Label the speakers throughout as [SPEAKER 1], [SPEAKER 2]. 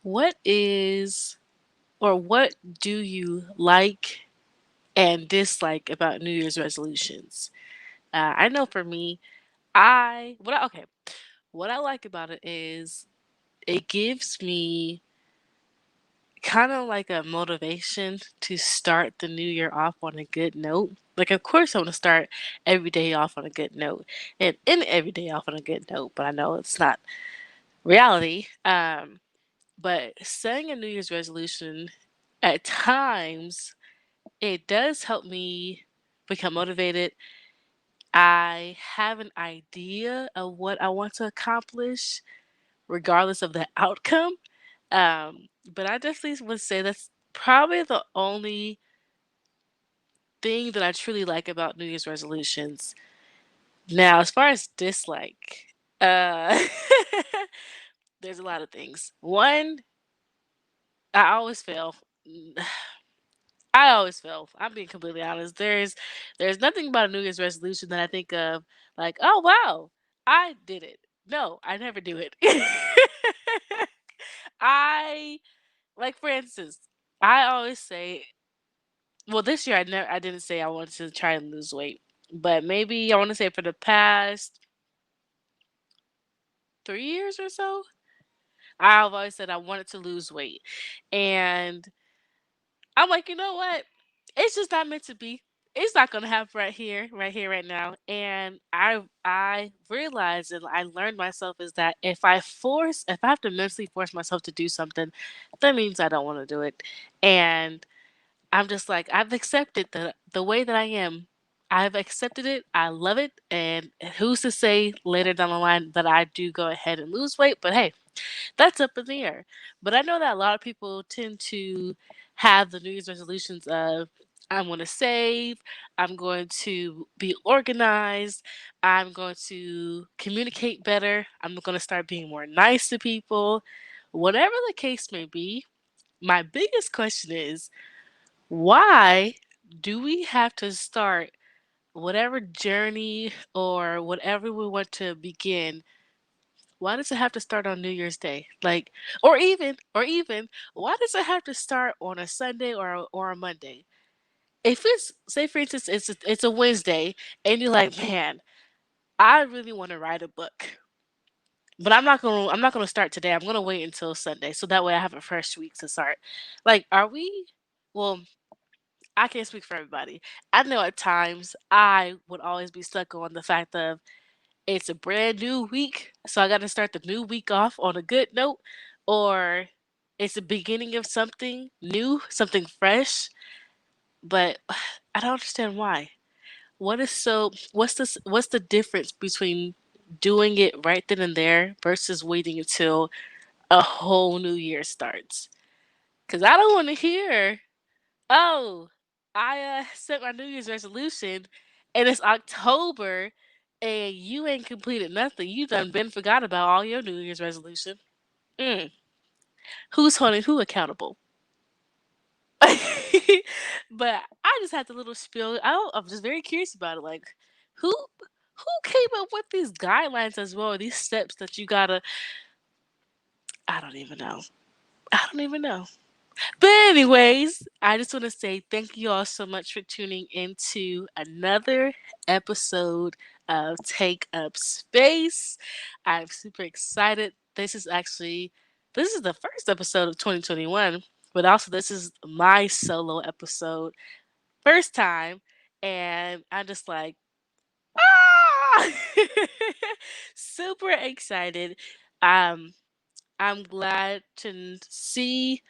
[SPEAKER 1] What is or what do you like and dislike about New Year's resolutions? I know for me, what I like about it is it gives me kind of like a motivation to start the new year off on a good note. Like, of course, I want to start every day off on a good note and end every day off on a good note, but I know it's not reality. But setting a New Year's resolution at times it does help me become motivated. I have an idea of what I want to accomplish, regardless of the outcome. But I definitely would say that's probably the only thing that I truly like about New Year's resolutions. Now, as far as dislike, uh, there's a lot of things. One, I always fail. I always fail. I'm being completely honest. There's nothing about a New Year's resolution that I think of like, oh wow, I did it. No, I never do it. I like for instance, I always say, well, this year I didn't say I wanted to try and lose weight, but maybe I want to say for the past 3 years or so, I've always said I wanted to lose weight, and I'm like, you know what? It's just not meant to be. It's not gonna happen right here, right now. And I realized and I learned myself is that if I have to mentally force myself to do something, that means I don't want to do it. And I'm just like, I've accepted the way that I am. I've accepted it. I love it. And who's to say later down the line that I do go ahead and lose weight? But hey, that's up in the air. But I know that a lot of people tend to have the New Year's resolutions of I'm going to save, I'm going to be organized, I'm going to communicate better, I'm going to start being more nice to people. Whatever the case may be, my biggest question is why do we have to start whatever journey or whatever we want to begin, why does it have to start on New Year's Day? Like, or even, why does it have to start on a Sunday or a Monday? If it's, say for instance, it's a Wednesday, and you're like, man, I really want to write a book, but I'm not gonna start today. I'm gonna wait until Sunday, so that way I have a fresh week to start. Like, are we? Well, I can't speak for everybody. I know at times I would always be stuck on the fact of it's a brand new week, so I got to start the new week off on a good note, or it's the beginning of something new, something fresh. But I don't understand why. What's the difference between doing it right then and there versus waiting until a whole new year starts? Because I don't want to hear, oh, I set my New Year's resolution and it's October and you ain't completed nothing. You done been forgot about all your New Year's resolution. Mm. Who's holding who accountable? But I just had the little spiel. I'm just very curious about it. Like, who came up with these guidelines as well? These steps that you gotta. I don't even know. I don't even know. But anyways, I just want to say thank you all so much for tuning into another episode of Take Up Space. I'm super excited. This is the first episode of 2021, but also this is my solo episode, first time, and I'm just like ah, super excited. Um, I'm glad to see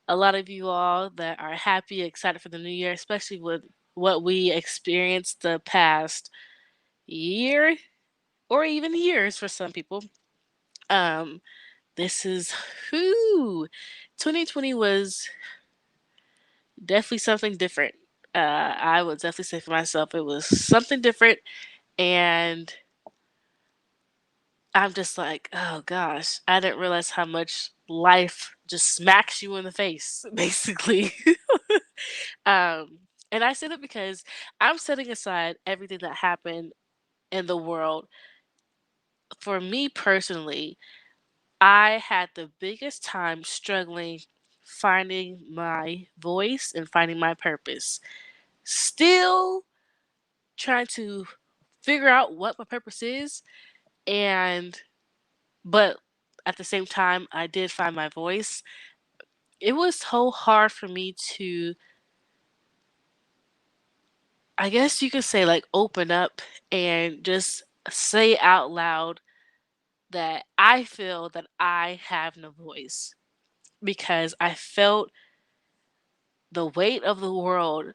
[SPEAKER 1] a lot of you all that are happy, excited for the new year, especially with what we experienced the past year or even years for some people. Um, this is who 2020 was definitely something different. I would definitely say for myself, it was something different, and I'm just like, oh gosh, I didn't realize how much life just smacks you in the face, basically. um, and I said it because I'm setting aside everything that happened in the world. For me personally, I had the biggest time struggling finding my voice and finding my purpose. Still trying to figure out what my purpose is, and but at the same time I did find my voice. It was so hard for me to, I guess you could say, like, open up and just say out loud that I feel that I have no voice, because I felt the weight of the world.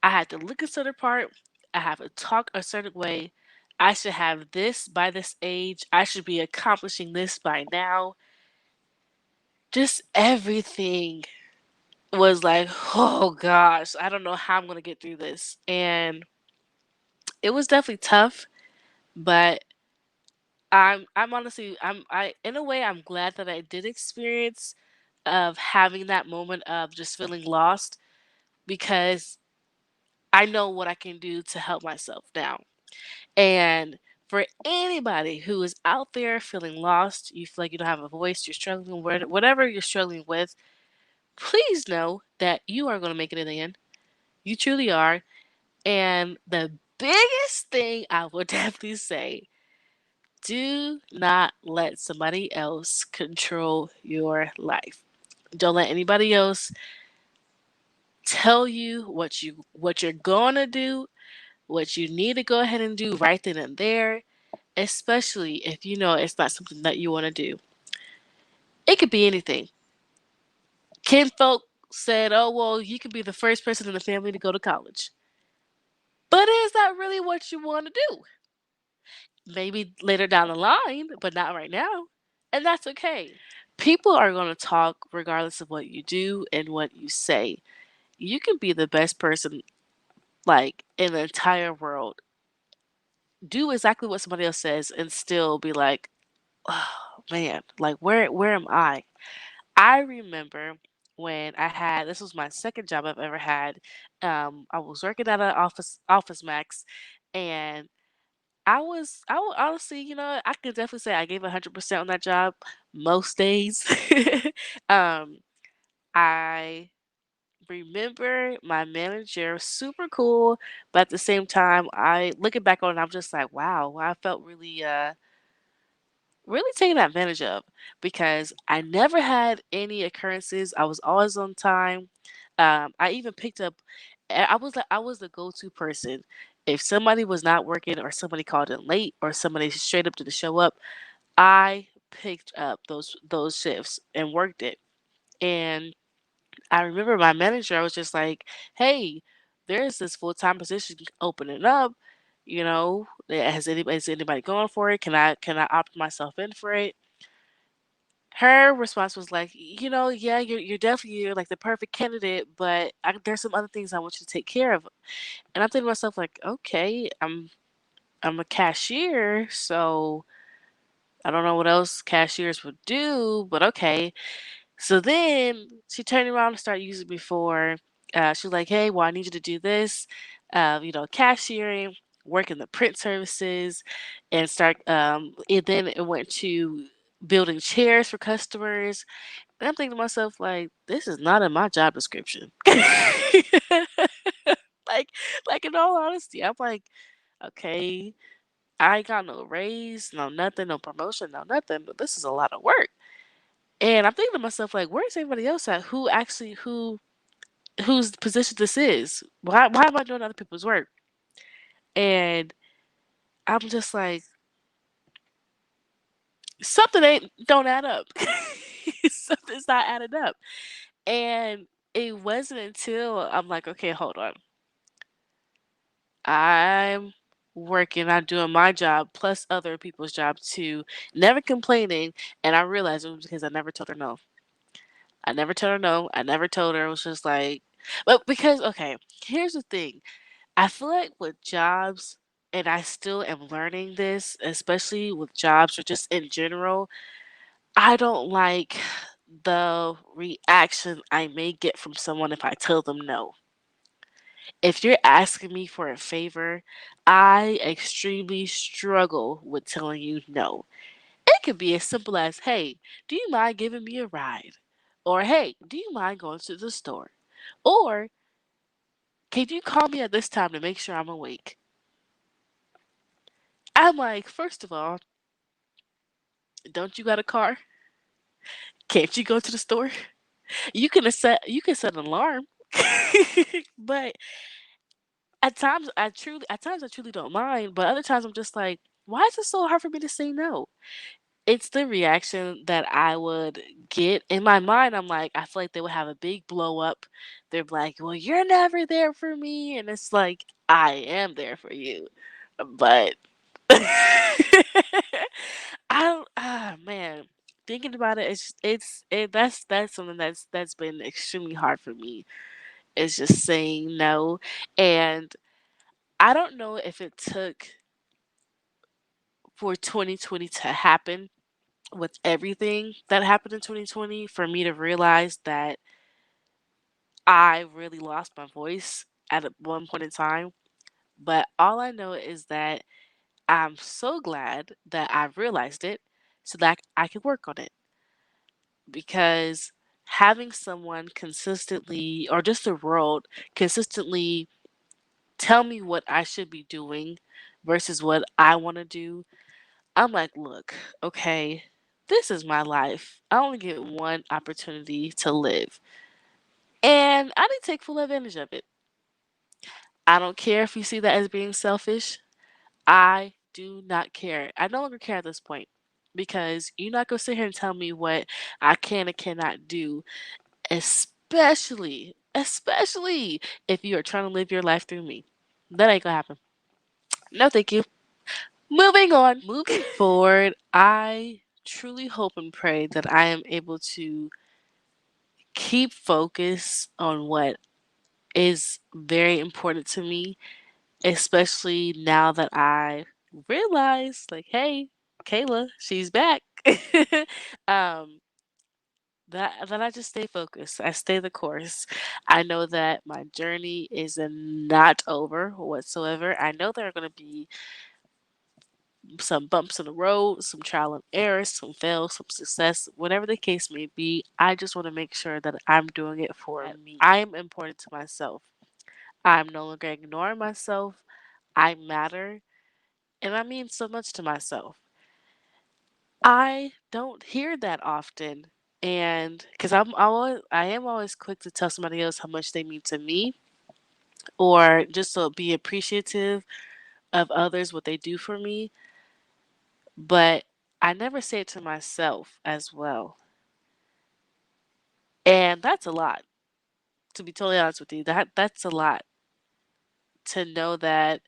[SPEAKER 1] I had to look a certain part. I have to talk a certain way. I should have this by this age. I should be accomplishing this by now. Just everything was like, oh gosh, I don't know how I'm gonna get through this. And it was definitely tough, but I'm honestly I in a way I'm glad that I did experience of having that moment of just feeling lost, because I know what I can do to help myself now. And for anybody who is out there feeling lost, you feel like you don't have a voice, you're struggling with whatever you're struggling with, please know that you are going to make it in the end. You truly are. And the biggest thing I would definitely say, do not let somebody else control your life. Don't let anybody else tell you what you're going to do, what you need to go ahead and do right then and there, especially if you know it's not something that you want to do. It could be anything. Kinfolk said, oh, well, you could be the first person in the family to go to college. But is that really what you want to do? Maybe later down the line, but not right now. And that's okay. People are going to talk regardless of what you do and what you say. You can be the best person, like, in the entire world. Do exactly what somebody else says and still be like, oh man, like where am I? I remember when I had, this was my second job I've ever had. I was working at an office max, and I would honestly, I could definitely say I gave 100% on that job most days. um, I remember my manager, super cool, but at the same time, I looking back on it, I'm just like, wow, I felt really taken advantage of, because I never had any occurrences. I was always on time. I even picked up. I was the go-to person. If somebody was not working, or somebody called in late, or somebody straight up didn't show up, I picked up those shifts and worked it. And I remember my manager, I was just like, "Hey, there's this full-time position opening up. Is anybody going for it? Can I opt myself in for it?" Her response was like, yeah, you're definitely, you're like the perfect candidate, but there's some other things I want you to take care of. And I'm thinking to myself like, okay, I'm a cashier, so I don't know what else cashiers would do, but okay. So then she turned around and started using me for. She was like, "Hey, well, I need you to do this, cashiering, work in the print services, and start." And then it went to building chairs for customers. And I'm thinking to myself, like, this is not in my job description. like, like in all honesty, I'm like, okay, I ain't got no raise, no nothing, no promotion, no nothing, but this is a lot of work. And I'm thinking to myself, like, where's everybody else at? Whose position this is? Why am I doing other people's work? And I'm just like, something ain't don't add up. Something's not adding up. And it wasn't until I'm like, okay, hold on. I'm I'm doing my job plus other people's job too, never complaining. And I realized it was because I never told her no. I never told her no. I never told her. It was just like, but because, okay, here's the thing. I feel like with jobs, and I still am learning this, especially with jobs or just in general, I don't like the reaction I may get from someone if I tell them no. If you're asking me for a favor, I extremely struggle with telling you no. It could be as simple as, hey, do you mind giving me a ride? Or, hey, do you mind going to the store? Or, can you call me at this time to make sure I'm awake? I'm like, first of all, don't you got a car? Can't you go to the store? You can set an alarm. But at times I truly don't mind, but other times I'm just like, why is it so hard for me to say no? It's the reaction that I would get. In my mind, I'm like, I feel like they would have a big blow up. They're like, "Well, you're never there for me." And it's like, I am there for you. But I don't man, thinking about it, that's something that's been extremely hard for me. Is just saying no. And I don't know if it took for 2020 to happen with everything that happened in 2020 for me to realize that I really lost my voice at one point in time. But all I know is that I'm so glad that I realized it so that I could work on it. Because having someone consistently, or just the world consistently tell me what I should be doing versus what I want to do, I'm like, look, okay, this is my life. I only get one opportunity to live. And I need to take full advantage of it. I don't care if you see that as being selfish. I do not care. I no longer care at this point because you're not going to sit here and tell me what I can and cannot do, especially if you are trying to live your life through me. That ain't going to happen. No, thank you. Moving on. Moving forward, I truly hope and pray that I am able to keep focus on what is very important to me, especially now that I realize, like, hey, Kayla, she's back. um, that I just stay focused. I stay the course. I know that my journey is not over whatsoever. I know there are going to be some bumps in the road, some trial and error, some fails, some success, whatever the case may be. I just want to make sure that I'm doing it for me. I'm important to myself. I'm no longer ignoring myself. I matter, and I mean so much to myself. I don't hear that often, and because I am always quick to tell somebody else how much they mean to me, or just to be appreciative of others what they do for me, but I never say it to myself as well. And that's a lot. To be totally honest with you, that's a lot to know that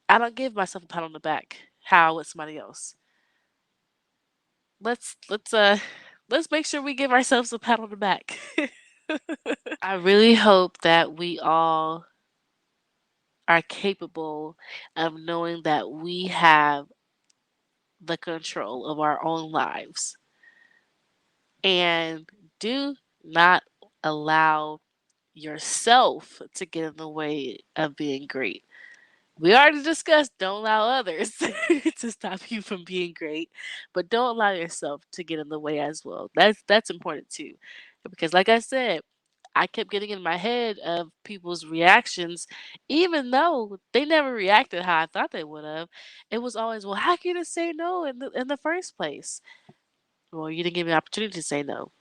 [SPEAKER 1] I don't give myself a pat on the back how with somebody else. Let's make sure we give ourselves a pat on the back. I really hope that we all are capable of knowing that we have the control of our own lives and do not allow yourself to get in the way of being great. We already discussed don't allow others to stop you from being great, but don't allow yourself to get in the way as well. That's important too. Because like I said, I kept getting in my head of people's reactions, even though they never reacted how I thought they would have. It was always, well, how can you just say no in the first place? Well, you didn't give me an opportunity to say no.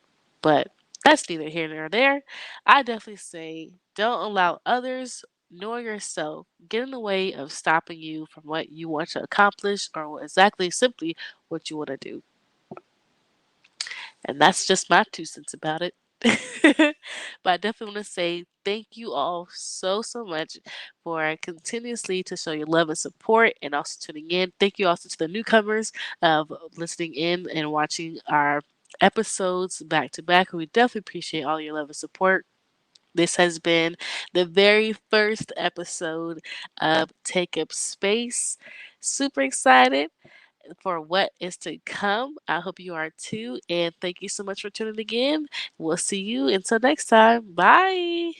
[SPEAKER 1] But that's neither here nor there. I definitely say don't allow others nor yourself get in the way of stopping you from what you want to accomplish or exactly simply what you want to do. And that's just my 2 cents about it. But I definitely want to say thank you all so much for continuously to show your love and support and also tuning in. Thank you also to the newcomers of listening in and watching our episodes back to back. We definitely appreciate all your love and support. This has been the very first episode of Take Up Space. Super excited for what is to come. I hope you are too. And thank you so much for tuning again. We'll see you until next time. Bye.